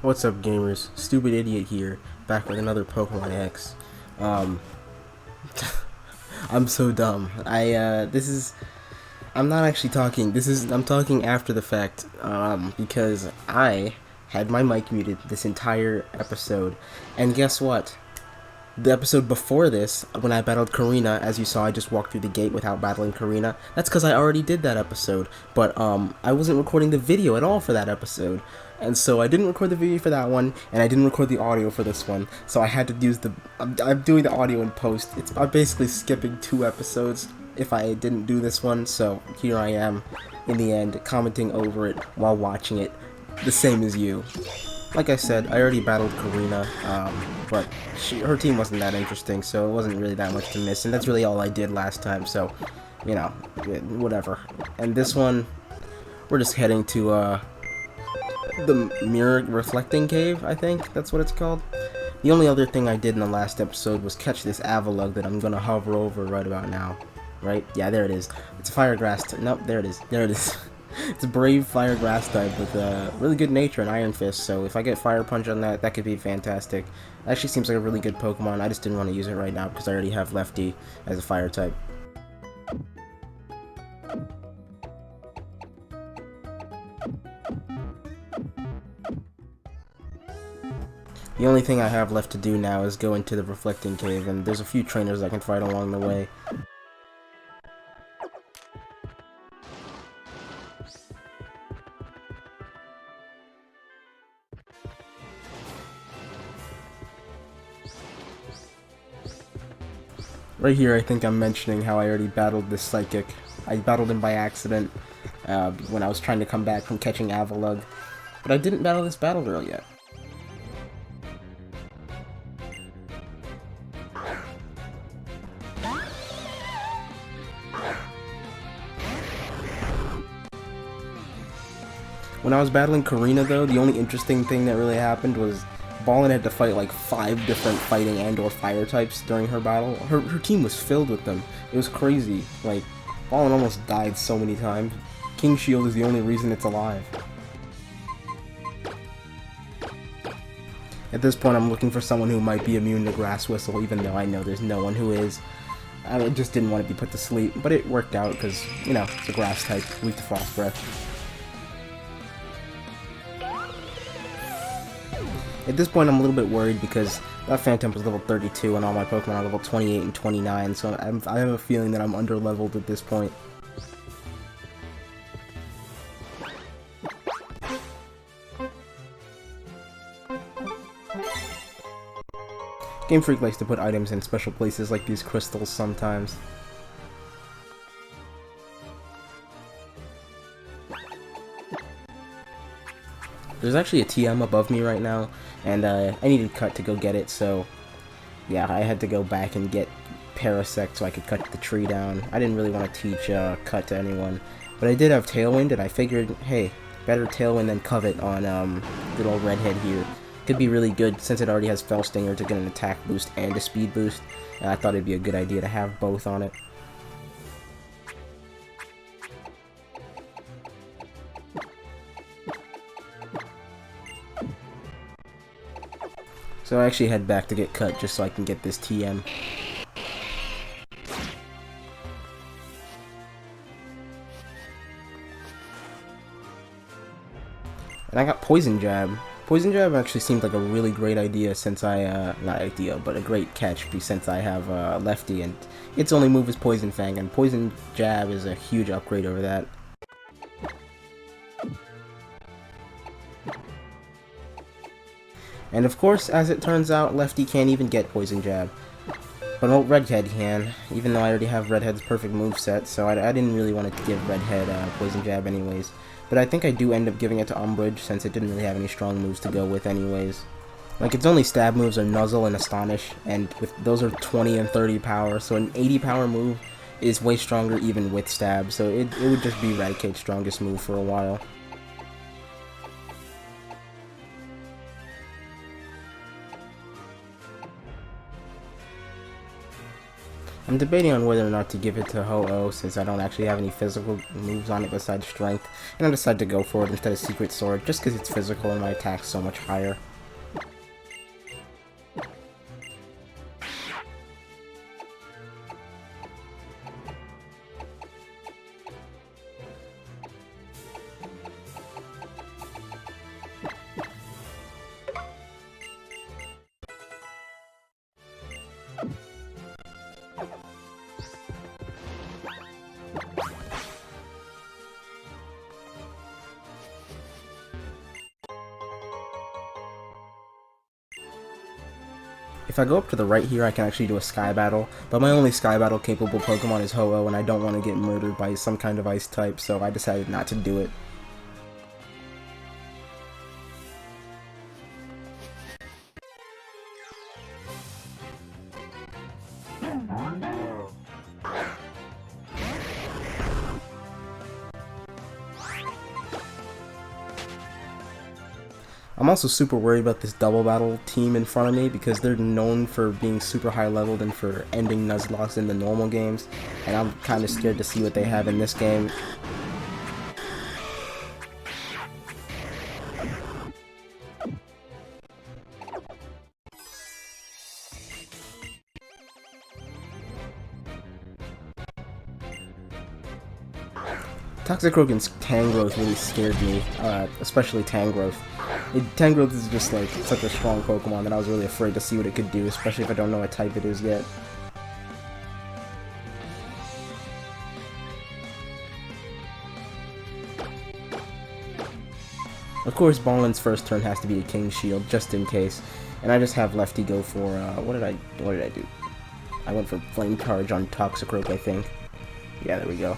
What's up, gamers? Stupid Idiot here, back with another Pokemon X. Um, I'm so dumb. I'm not actually talking, I'm talking after the fact, because I had my mic muted this entire episode, and guess what? The episode before this, when I battled Karina, as you saw, I just walked through the gate without battling Karina. That's because I already did that episode, but I wasn't recording the video at all for that episode. And so I didn't record the video for that one, and I didn't record the audio for this one, so I had to use I'm doing the audio in post. I'm basically skipping 2 episodes if I didn't do this one, so here I am, in the end, commenting over it while watching it, the same as you. Like I said, I already battled Karina, but her team wasn't that interesting, so it wasn't really that much to miss, and that's really all I did last time, so, you know, whatever. And this one, we're just heading to, the Mirror Reflecting Cave, I think that's what it's called. The only other thing I did in the last episode was catch this Avalugg that I'm gonna hover over right about now. Right? Yeah, there it is. It's a fire grass nope, there it is. There it is. It's a brave fire grass type with really good nature and Iron Fist, so if I get Fire Punch on that, that could be fantastic. It actually seems like a really good Pokemon. I just didn't want to use it right now because I already have Lefty as a fire type. The only thing I have left to do now is go into the Reflecting Cave, and there's a few trainers I can fight along the way. Right here, I think I'm mentioning how I already battled this Psychic. I battled him by accident when I was trying to come back from catching Avalugg, but I didn't battle this battle girl yet. When I was battling Karina, though, the only interesting thing that really happened was Ballin had to fight like 5 different fighting and/or fire types during her battle. Her team was filled with them. It was crazy. Like, Ballin almost died so many times. King Shield is the only reason it's alive. At this point, I'm looking for someone who might be immune to Grass Whistle, even though I know there's no one who is. I just didn't want to be put to sleep, but it worked out because, you know, it's a grass type, weak to Frost Breath. At this point, I'm a little bit worried because that Phantom was level 32 and all my Pokemon are level 28 and 29, so I have a feeling that I'm under-leveled at this point. Game Freak likes to put items in special places like these crystals sometimes. There's actually a TM above me right now, and I needed Cut to go get it, so yeah, I had to go back and get Parasect so I could cut the tree down. I didn't really want to teach Cut to anyone, but I did have Tailwind, and I figured, hey, better Tailwind than Covet on good old Redhead here. Could be really good since it already has Fell Stinger to get an attack boost and a speed boost, and I thought it'd be a good idea to have both on it. So I actually head back to get Cut just so I can get this TM. And I got Poison Jab. Poison Jab actually seemed like a really great idea since not idea, but a great catch since I have Lefty, and its only move is Poison Fang, and Poison Jab is a huge upgrade over that. And of course, as it turns out, Lefty can't even get Poison Jab. But old Redhead can, even though I already have Redhead's perfect moveset, so I didn't really want to give Redhead Poison Jab anyways. But I think I do end up giving it to Umbridge, since it didn't really have any strong moves to go with anyways. Like, its only stab moves are Nuzzle and Astonish, and those are 20 and 30 power, so an 80 power move is way stronger even with stab, so it would just be Eradicate's strongest move for a while. I'm debating on whether or not to give it to Ho-Oh since I don't actually have any physical moves on it besides strength, and I decided to go for it instead of Secret Sword just because it's physical and my attack's so much higher. If I go up to the right here, I can actually do a Sky Battle, but my only Sky Battle capable Pokemon is Ho-Oh, and I don't want to get murdered by some kind of Ice type, so I decided not to do it. I'm also super worried about this double battle team in front of me because they're known for being super high leveled and for ending Nuzlocke in the normal games, and I'm kind of scared to see what they have in this game. Toxicroak and Tangrowth really scared me, especially Tangrowth. Tangrowth is just like such a strong Pokemon that I was really afraid to see what it could do, especially if I don't know what type it is yet. Of course, Ballin's first turn has to be a King's Shield, just in case, and I just have Lefty go for, what did I do? I went for Flame Charge on Toxicroak, I think. Yeah, there we go.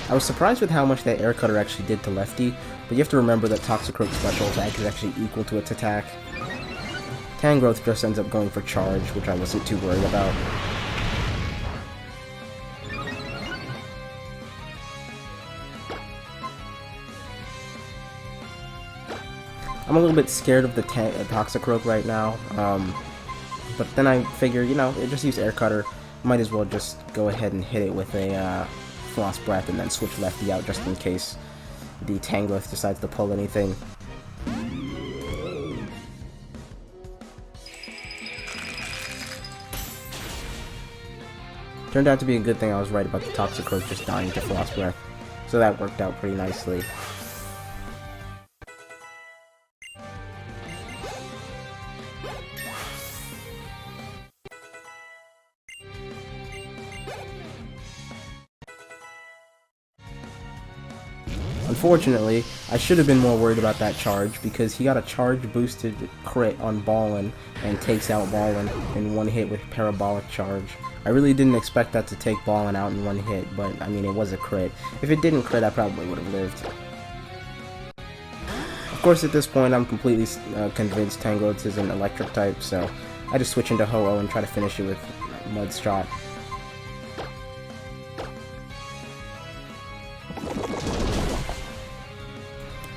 I was surprised with how much that Air Cutter actually did to Lefty, but you have to remember that Toxicroak's special attack is actually equal to its attack. Tangrowth just ends up going for Charge, which I wasn't too worried about. I'm a little bit scared of the Toxicroak right now, but then I figure, you know, it just used Air Cutter, might as well just go ahead and hit it with a Frost Breath and then switch Lefty out just in case the Tangrowth decides to pull anything. Turned out to be a good thing I was right about the Toxicroak just dying to Frost Breath, so that worked out pretty nicely. Unfortunately, I should have been more worried about that charge because he got a charge boosted crit on Ballin and takes out Ballin in one hit with Parabolic Charge. I really didn't expect that to take Ballin out in one hit, but I mean, it was a crit. If it didn't crit, I probably would have lived. Of course, at this point, I'm completely convinced Tangrowth is an electric type, so I just switch into Ho-Oh and try to finish it with Mud Shot.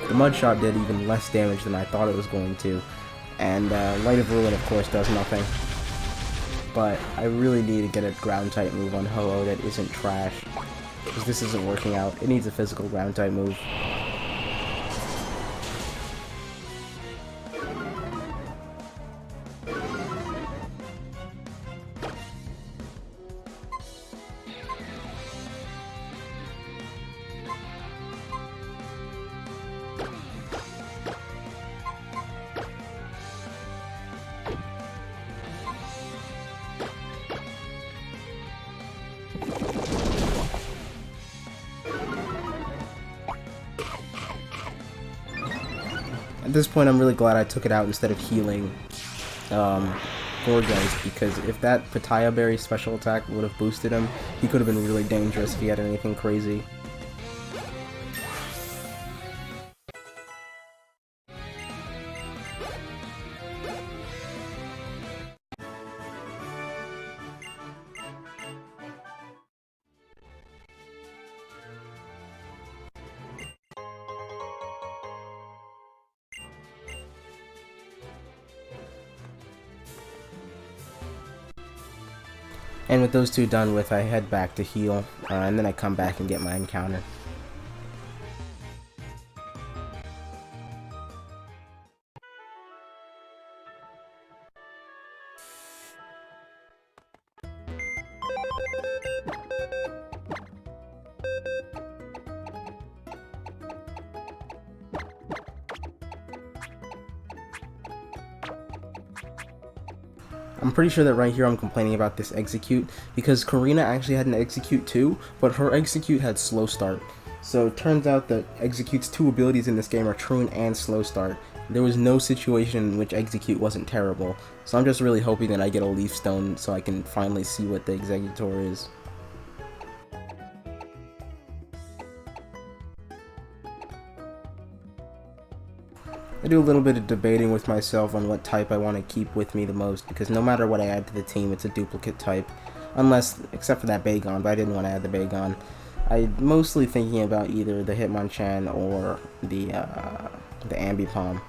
The Mud Shot did even less damage than I thought it was going to, and Light of Ruin, of course, does nothing. But I really need to get a Ground-type move on Ho-Oh that isn't trash, because this isn't working out. It needs a physical Ground-type move. At this point, I'm really glad I took it out instead of healing Gorgeist, because if that Pitaya Berry special attack would have boosted him, he could have been really dangerous if he had anything crazy. And with those two done with, I head back to heal, and then I come back and get my encounter. I'm pretty sure that right here I'm complaining about this execute, because Karina actually had an execute too, but her execute had slow start. So it turns out that execute's two abilities in this game are Troon and slow start. There was no situation in which execute wasn't terrible, so I'm just really hoping that I get a leaf stone so I can finally see what the executor is. I do a little bit of debating with myself on what type I want to keep with me the most, because no matter what I add to the team, it's a duplicate type. Except for that Bagon, but I didn't want to add the Bagon. I'm mostly thinking about either the Hitmonchan or the Ambipom.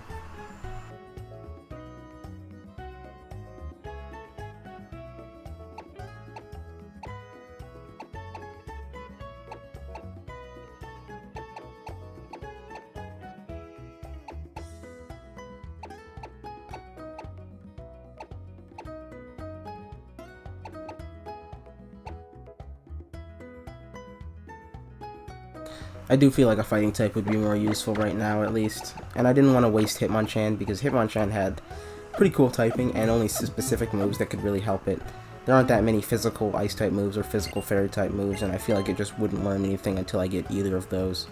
I do feel like a fighting type would be more useful right now, at least. And I didn't want to waste Hitmonchan, because Hitmonchan had pretty cool typing and only specific moves that could really help it. There aren't that many physical Ice-type moves or physical Fairy-type moves, and I feel like it just wouldn't learn anything until I get either of those.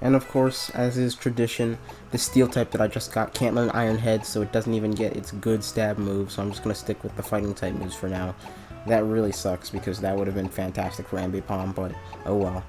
And of course, as is tradition, the steel type that I just got can't learn Iron Head, so it doesn't even get its good stab move, so I'm just going to stick with the fighting type moves for now. That really sucks, because that would have been fantastic for Ambipom, but oh well.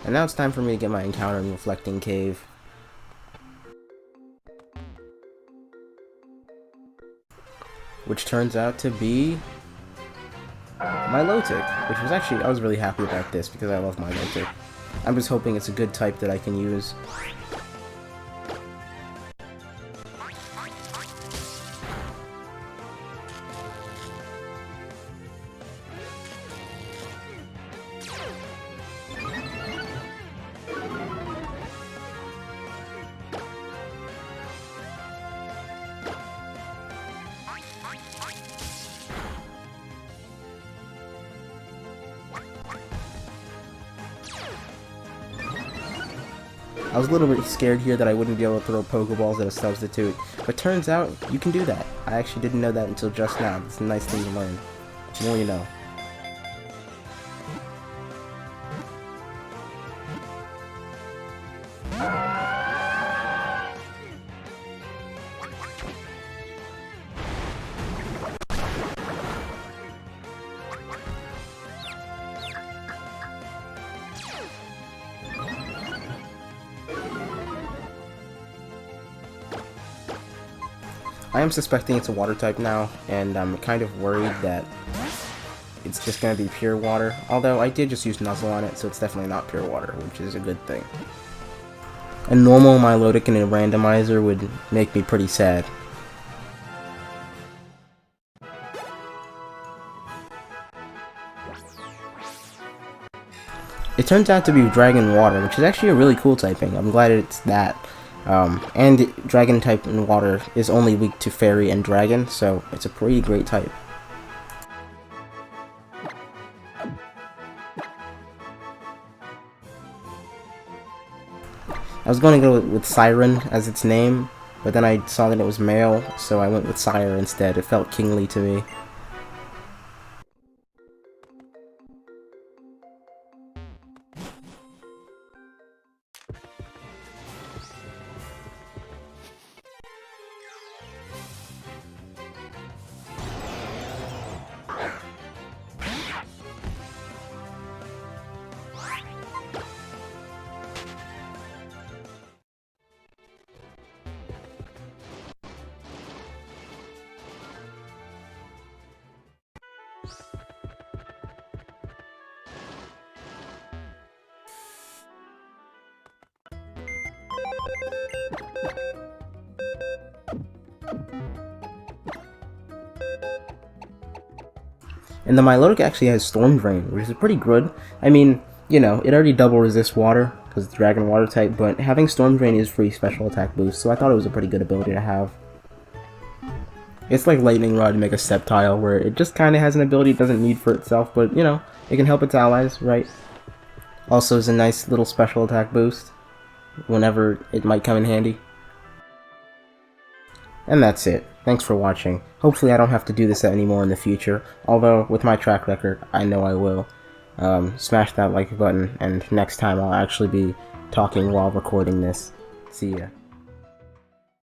And now it's time for me to get my encounter in Reflecting Cave. Which turns out to be Milotic, which was actually, I was really happy about this because I love Milotic. I'm just hoping it's a good type that I can use. I was a little bit scared here that I wouldn't be able to throw Pokeballs at a substitute, but turns out you can do that. I actually didn't know that until just now. It's a nice thing to learn. The more you know. I am suspecting it's a water type now, and I'm kind of worried that it's just going to be pure water. Although I did just use Nuzzle on it, so it's definitely not pure water, which is a good thing. A normal Milotic in a randomizer would make me pretty sad. It turns out to be Dragon Water, which is actually a really cool typing. I'm glad it's that. And dragon type in water is only weak to fairy and dragon, so it's a pretty great type. I was going to go with Siren as its name, but then I saw that it was male, so I went with Sire instead. It felt kingly to me. And the Milotic actually has Storm Drain, which is pretty good. I mean, you know, it already double resists water, because it's Dragon Water type, but having Storm Drain is free special attack boost, so I thought it was a pretty good ability to have. It's like Lightning Rod Mega Sceptile, where it just kind of has an ability it doesn't need for itself, but, you know, it can help its allies, right? Also is a nice little special attack boost, whenever it might come in handy. And that's it. Thanks for watching. Hopefully I don't have to do this anymore in the future, although with my track record, I know I will. Smash that like button, and next time I'll actually be talking while recording this. See ya.